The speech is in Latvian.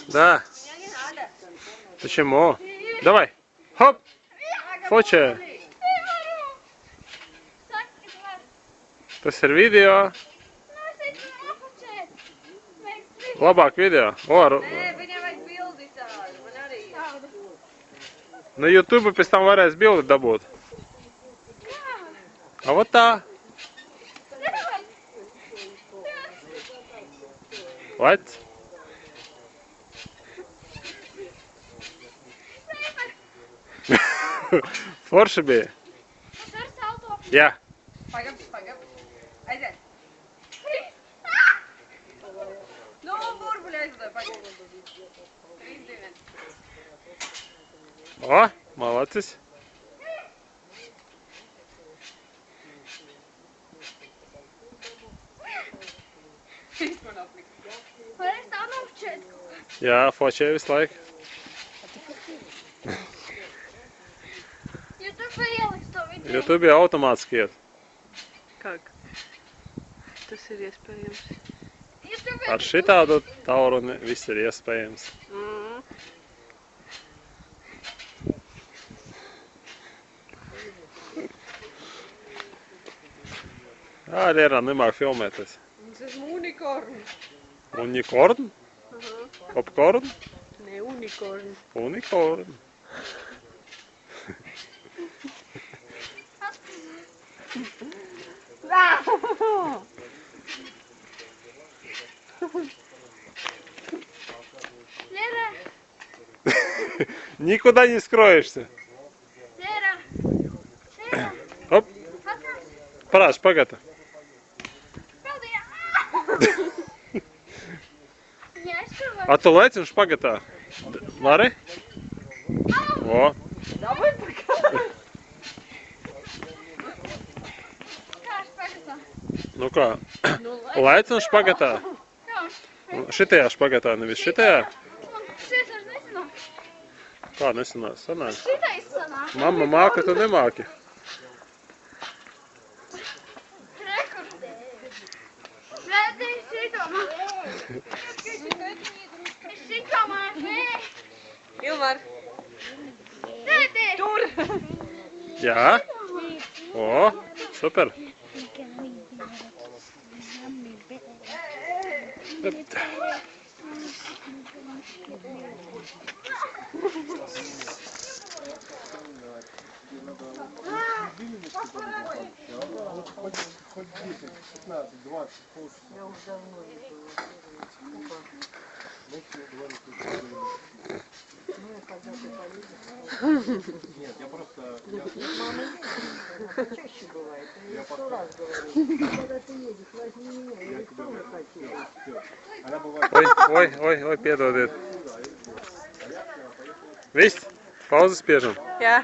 Да. Почему? Давай. Хоп. Фоче. Tas ir video. Labāk video. Na YouTube pēc tam varēs bildi dabūt. A вот tā. Lec. Forši bija. Jā. Aiziet. Nu, burbuļi aizliek, pagaid. 3, 2, 1. O, malacis. Varēs tā novčēt. Jā, fočē visu laiku. YouTube ieliks to video. YouTube jau automātiski iet. Как? Tas ir iespējams. Ar šitādu tauru viss ir iespējams. Jā, Lērā nemāk filmēties. Tas esmu unikorn. Unikorn? Popkorn? Ne, unikorn. Unikorn. Лера, Никуда не скроешься. Лера, Лера, Оп, atnāc. parāds, pagata. Paldies. Jā, es tur varu. A tu lec un špagatā. Vari? O, Давай пока. Kā špagatā? nu kā, Nu, lec un špagatā. Jā. Šitajā špagatā, nevis šitajā. Man šies vairs nesanāk. Kā nesanās? Sanāk. Šitais sanāk. Mamma māka, tu nemāki. Rekordē. Redzi, šito man. Šito man. Ilmar. Redzi. Tur. Jā. O, super. Хоть 10, 15, 20, полчаса. Я уже давно не была. Ну, я когда ты поедешь. Нет, я просто... Мама чаще бывает. Я 100 раз говорю. Когда ты едешь, возьми меня. Я тоже хочу. Она бывает... Oi, piedodiet. Viss, pauzes spiežam. Jā.